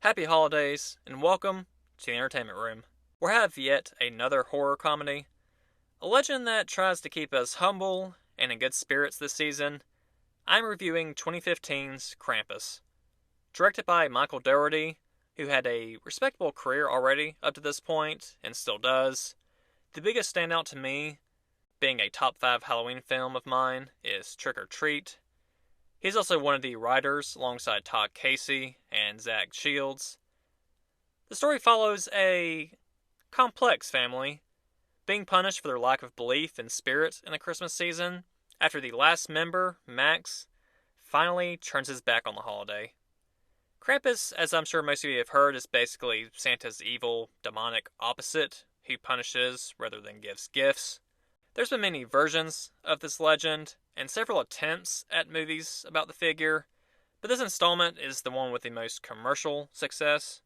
Happy holidays, and welcome to the entertainment room. We have yet another horror comedy, a legend that tries to keep us humble and in good spirits this season. I'm reviewing 2015's Krampus. Directed by Michael Dougherty, who had a respectable career already up to this point, and still does. The biggest standout to me, being a top 5 Halloween film of mine, is Trick or Treat. He's also one of the writers alongside Todd Casey and Zach Shields. The story follows a complex family being punished for their lack of belief in spirit in the Christmas season after the last member, Max, finally turns his back on the holiday. Krampus, as I'm sure most of you have heard, is basically Santa's evil, demonic opposite, who punishes rather than gives gifts. There's been many versions of this legend, and several attempts at movies about the figure, but this installment is the one with the most commercial success.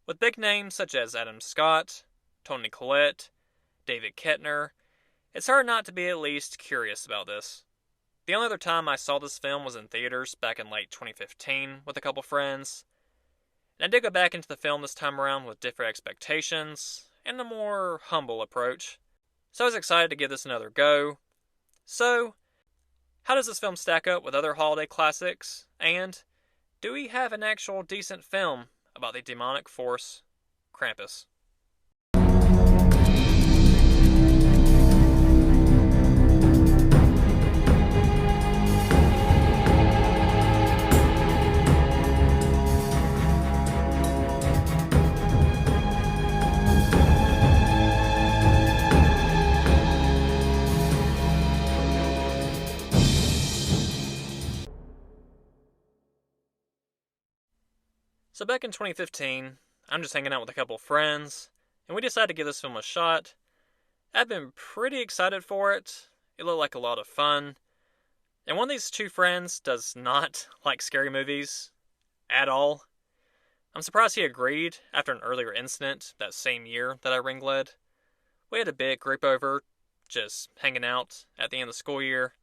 With big names such as Adam Scott, Toni Collette, David Kettner, it's hard not to be at least curious about this. The only other time I saw this film was in theaters back in late 2015 with a couple friends, and I did go back into the film this time around with different expectations and a more humble approach, so I was excited to give this another go. So, how does this film stack up with other holiday classics? And do we have an actual decent film about the demonic force, Krampus? So back in 2015, I'm just hanging out with a couple friends, and we decided to give this film a shot. I've been pretty excited for it. It looked like a lot of fun. And one of these two friends does not like scary movies at all. I'm surprised he agreed after an earlier incident that same year that I ring-led. We had a big group over, just hanging out at the end of the school year,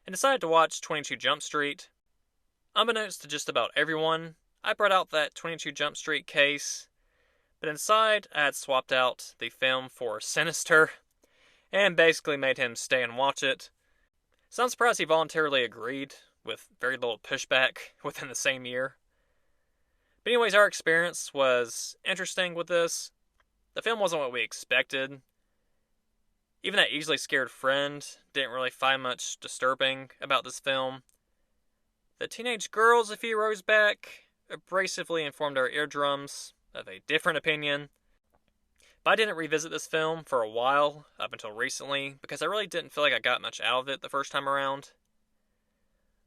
and decided to watch 22 Jump Street. Unbeknownst to just about everyone, I brought out that 22 Jump Street case, but inside I had swapped out the film for Sinister, and basically made him stay and watch it. So I'm surprised he voluntarily agreed, with very little pushback within the same year. But anyways, our experience was interesting with this. The film wasn't what we expected. Even that easily scared friend didn't really find much disturbing about this film. The teenage girls a few rows back abrasively informed our eardrums of a different opinion. But I didn't revisit this film for a while, up until recently, because I really didn't feel like I got much out of it the first time around.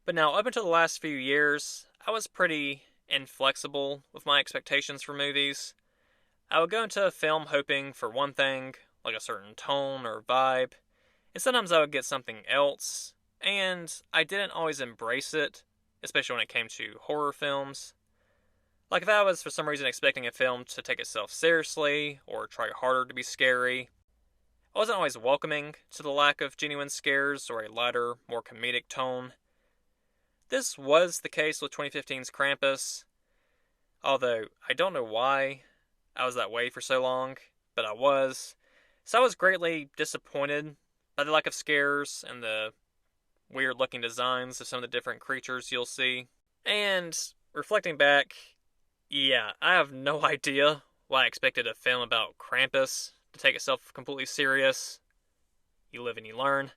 But now, up until the last few years, I was pretty inflexible with my expectations for movies. I would go into a film hoping for one thing, like a certain tone or vibe, and sometimes I would get something else, and I didn't always embrace it, especially when it came to horror films. Like if I was for some reason expecting a film to take itself seriously, or try harder to be scary, I wasn't always welcoming to the lack of genuine scares or a lighter, more comedic tone. This was the case with 2015's Krampus, although I don't know why I was that way for so long, but I was. So I was greatly disappointed by the lack of scares and the weird looking designs of some of the different creatures you'll see. And reflecting back, yeah, I have no idea why I expected a film about Krampus to take itself completely serious. You live and you learn.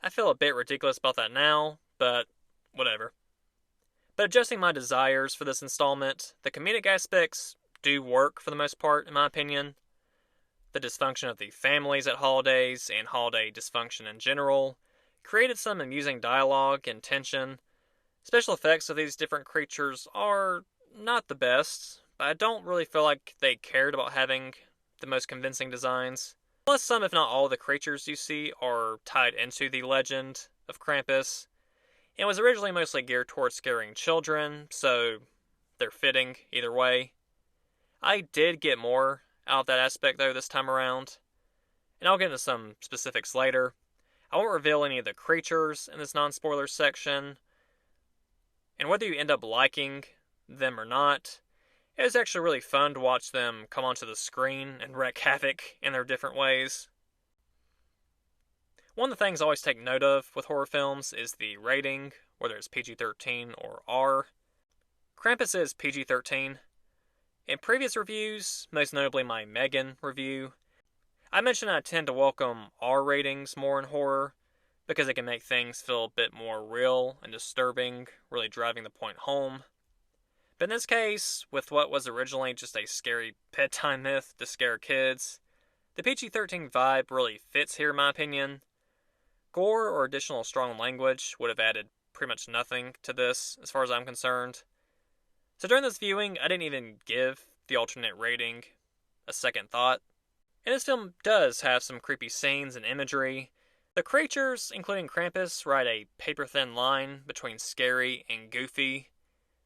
I feel a bit ridiculous about that now, but whatever. But adjusting my desires for this installment, the comedic aspects do work for the most part, in my opinion. The dysfunction of the families at holidays and holiday dysfunction in general created some amusing dialogue and tension. Special effects of these different creatures are not the best, but I don't really feel like they cared about having the most convincing designs. Plus, some if not all of the creatures you see are tied into the legend of Krampus, and was originally mostly geared towards scaring children, so they're fitting either way. I did get more out of that aspect though this time around, and I'll get into some specifics later. I won't reveal any of the creatures in this non-spoiler section, and whether you end up liking them or not, It was actually really fun to watch them come onto the screen and wreak havoc in their different ways. One of the things I always take note of with horror films is the rating, whether it's PG-13 or R. Krampus is PG-13. In previous reviews, most notably my Megan review, I mentioned I tend to welcome R ratings more in horror because it can make things feel a bit more real and disturbing, really driving the point home. But in this case, with what was originally just a scary bedtime myth to scare kids, the PG-13 vibe really fits here in my opinion. Gore or additional strong language would have added pretty much nothing to this as far as I'm concerned. So during this viewing, I didn't even give the alternate rating a second thought. And this film does have some creepy scenes and imagery. The creatures, including Krampus, ride a paper-thin line between scary and goofy.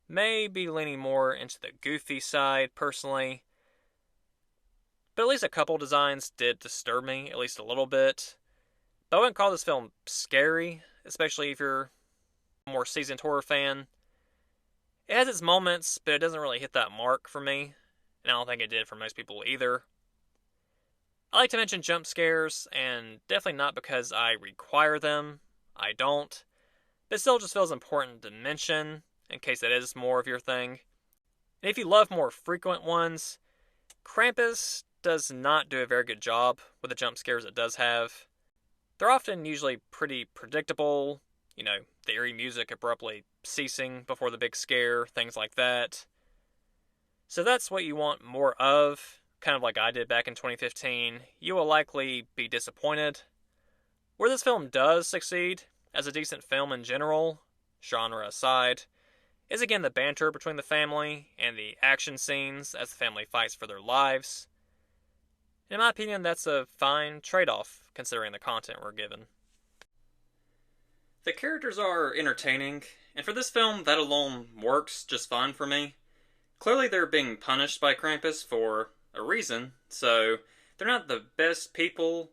May be leaning more into the goofy side, personally. But at least a couple designs did disturb me, at least a little bit. But I wouldn't call this film scary, especially if you're a more seasoned horror fan. It has its moments, but it doesn't really hit that mark for me. And I don't think it did for most people either. I like to mention jump scares, and definitely not because I require them. I don't. But it still just feels important to mention, in case that is more of your thing. And if you love more frequent ones, Krampus does not do a very good job with the jump scares it does have. They're often usually pretty predictable, the eerie music abruptly ceasing before the big scare, things like that. So that's what you want more of, kind of like I did back in 2015. You will likely be disappointed. Where this film does succeed, as a decent film in general, genre aside, is again the banter between the family and the action scenes as the family fights for their lives. In my opinion, that's a fine trade-off, considering the content we're given. The characters are entertaining, and for this film, that alone works just fine for me. Clearly they're being punished by Krampus for a reason, so they're not the best people.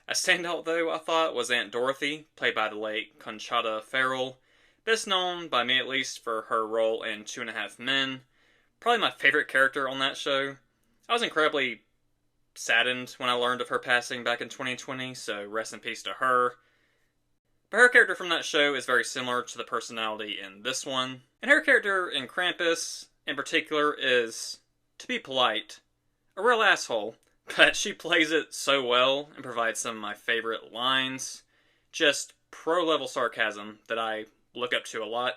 A standout, though, I thought, was Aunt Dorothy, played by the late Conchata Ferrell, best known, by me at least, for her role in 2.5 Men. Probably my favorite character on that show. I was incredibly saddened when I learned of her passing back in 2020, so rest in peace to her. But her character from that show is very similar to the personality in this one. And her character in Krampus, in particular, is, to be polite, a real asshole. But she plays it so well and provides some of my favorite lines. Just pro-level sarcasm that I look up to a lot.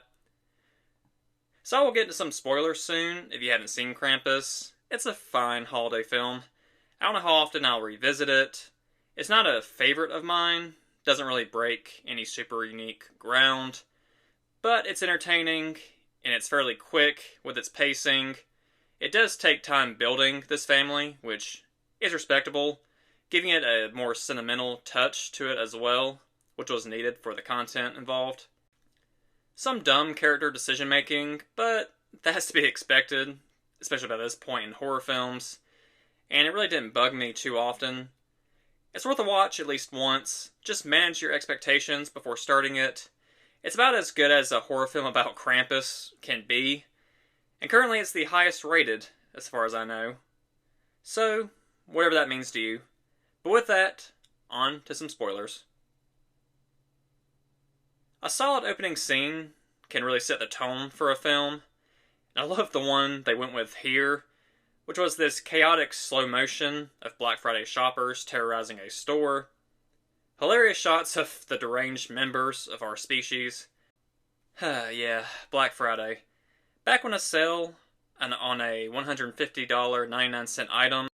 So I will get into some spoilers soon if you haven't seen Krampus. It's a fine holiday film. I don't know how often I'll revisit it. It's not a favorite of mine. Doesn't really break any super unique ground. But it's entertaining, and it's fairly quick with its pacing. It does take time building this family, which is respectable, giving it a more sentimental touch to it as well, which was needed for the content involved. Some dumb character decision making, but that has to be expected, especially by this point in horror films, and it really didn't bug me too often. It's worth a watch at least once. Just manage your expectations before starting it. It's about as good as a horror film about Krampus can be, and currently it's the highest rated, as far as I know. So, whatever that means to you. But with that, on to some spoilers. A solid opening scene can really set the tone for a film, and I love the one they went with here, which was this chaotic slow motion of Black Friday shoppers terrorizing a store. Hilarious shots of the deranged members of our species. Yeah, Black Friday. Back when a sale on a $150.99 item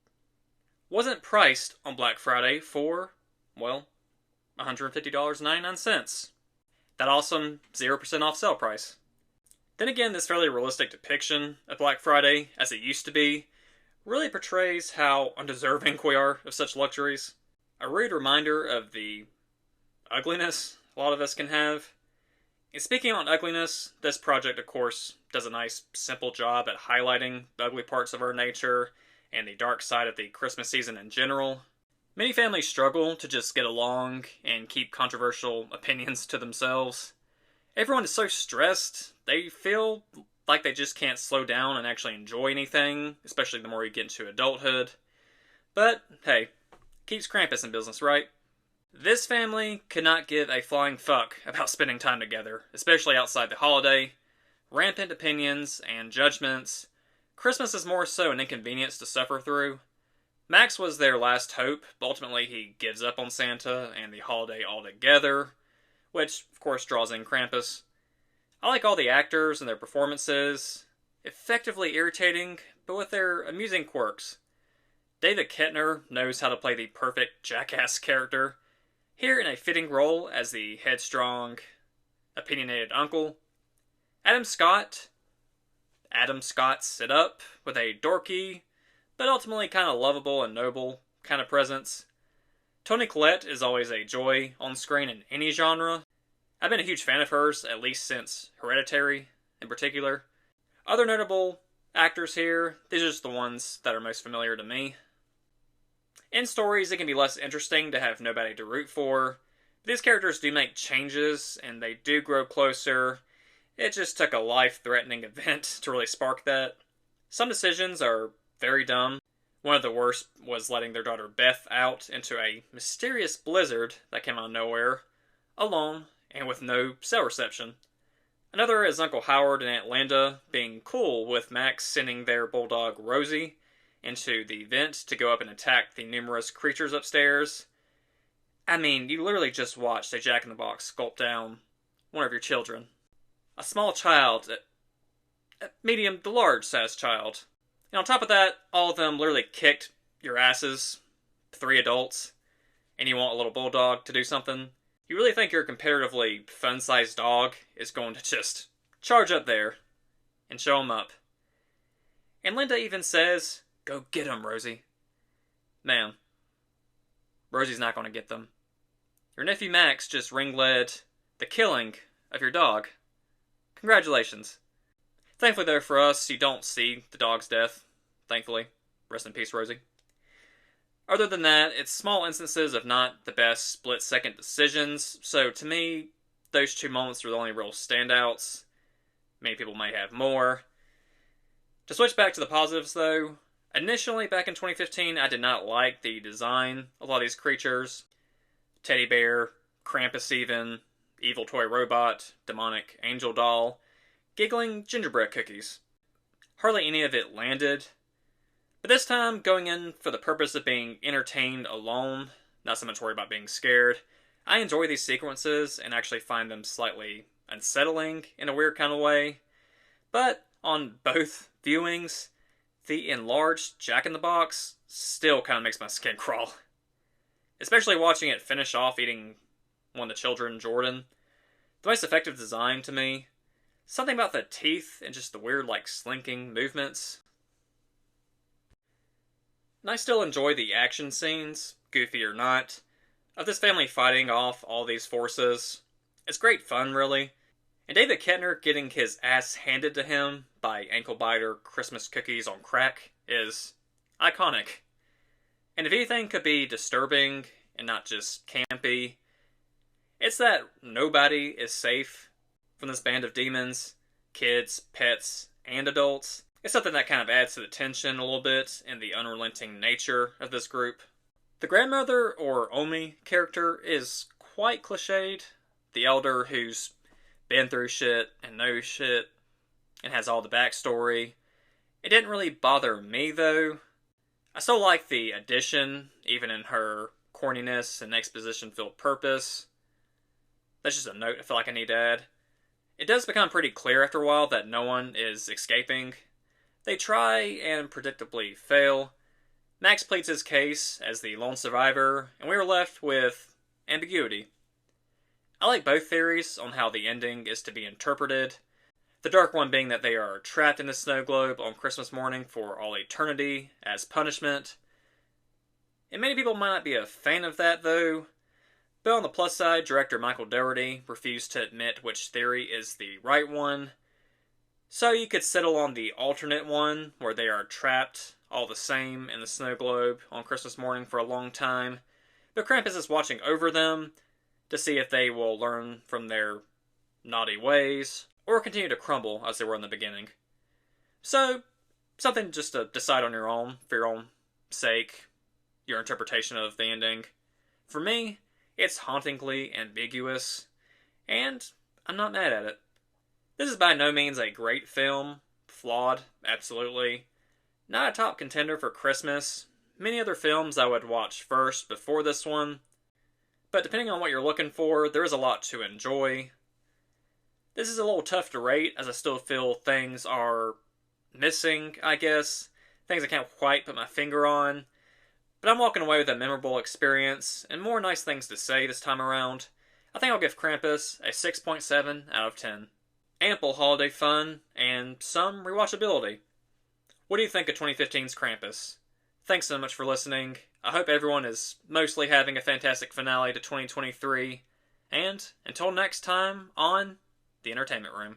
wasn't priced on Black Friday for, well, $150.99. That awesome 0% off sale price. Then again, this fairly realistic depiction of Black Friday, as it used to be, really portrays how undeserving we are of such luxuries. A rude reminder of the ugliness a lot of us can have. And speaking on ugliness, this project, of course, does a nice, simple job at highlighting the ugly parts of our nature and the dark side of the Christmas season in general. Many families struggle to just get along and keep controversial opinions to themselves. Everyone is so stressed, they feel like they just can't slow down and actually enjoy anything, especially the more you get into adulthood. But, hey, keeps Krampus in business, right? This family could not give a flying fuck about spending time together, especially outside the holiday. Rampant opinions and judgments. Christmas is more so an inconvenience to suffer through. Max was their last hope, but ultimately he gives up on Santa and the holiday altogether, which, of course, draws in Krampus. I like all the actors and their performances. Effectively irritating, but with their amusing quirks. David Kettner knows how to play the perfect jackass character, here in a fitting role as the headstrong, opinionated uncle. Adam Scott it up with a dorky, but ultimately kind of lovable and noble kind of presence. Toni Collette is always a joy on screen in any genre. I've been a huge fan of hers, at least since Hereditary in particular. Other notable actors here, these are just the ones that are most familiar to me. In stories, it can be less interesting to have nobody to root for. But these characters do make changes, and they do grow closer. It just took a life-threatening event to really spark that. Some decisions are very dumb. One of the worst was letting their daughter Beth out into a mysterious blizzard that came out of nowhere, alone, and with no cell reception. Another is Uncle Howard and Aunt Linda being cool with Max sending their bulldog Rosie into the vent to go up and attack the numerous creatures upstairs. I mean, you literally just watched a Jack-in-the-Box sculpt down one of your children. A small child, a medium to large-sized child. And on top of that, all of them literally kicked your asses, 3 adults, and you want a little bulldog to do something. You really think your comparatively fun-sized dog is going to just charge up there and show him up. And Linda even says, "Go get him, Rosie." Ma'am, Rosie's not going to get them. Your nephew Max just ring-led the killing of your dog. Congratulations. Thankfully, though, for us, you don't see the dog's death. Thankfully. Rest in peace, Rosie. Other than that, it's small instances of not the best split-second decisions, so to me, those 2 moments are the only real standouts. Many people might have more. To switch back to the positives, though, initially, back in 2015, I did not like the design of a lot of these creatures. Teddy bear, Krampus even, evil toy robot, demonic angel doll, giggling gingerbread cookies. Hardly any of it landed. But this time, going in for the purpose of being entertained alone, not so much worried about being scared, I enjoy these sequences and actually find them slightly unsettling in a weird kind of way. But on both viewings, the enlarged Jack-in-the-Box still kind of makes my skin crawl. Especially watching it finish off eating one of the children, Jordan. The most effective design to me. Something about the teeth and just the weird, slinking movements. And I still enjoy the action scenes, goofy or not, of this family fighting off all these forces. It's great fun, really. And David Kettner getting his ass handed to him by ankle-biter Christmas cookies on crack is iconic. And if anything could be disturbing and not just campy, it's that nobody is safe from this band of demons, kids, pets, and adults. It's something that kind of adds to the tension a little bit and the unrelenting nature of this group. The grandmother, or Omi, character is quite cliched. The elder who's been through shit and knows shit and has all the backstory. It didn't really bother me, though. I still like the addition, even in her corniness and exposition-filled purpose. That's just a note I feel like I need to add. It does become pretty clear after a while that no one is escaping. They try and predictably fail. Max pleads his case as the lone survivor, and we are left with ambiguity. I like both theories on how the ending is to be interpreted. The dark one being that they are trapped in the snow globe on Christmas morning for all eternity as punishment. And many people might not be a fan of that, though. But on the plus side, director Michael Dougherty refused to admit which theory is the right one. So you could settle on the alternate one, where they are trapped all the same in the snow globe on Christmas morning for a long time. But Krampus is watching over them to see if they will learn from their naughty ways, or continue to crumble as they were in the beginning. So, something just to decide on your own, for your own sake, your interpretation of the ending. For me, it's hauntingly ambiguous, and I'm not mad at it. This is by no means a great film, flawed, absolutely. Not a top contender for Christmas. Many other films I would watch first before this one, but depending on what you're looking for, there is a lot to enjoy. This is a little tough to rate, as I still feel things are missing, I guess. Things I can't quite put my finger on. But I'm walking away with a memorable experience, and more nice things to say this time around. I think I'll give Krampus a 6.7 out of 10. Ample holiday fun, and some rewatchability. What do you think of 2015's Krampus? Thanks so much for listening. I hope everyone is mostly having a fantastic finale to 2023. And until next time on The Entertainment Room.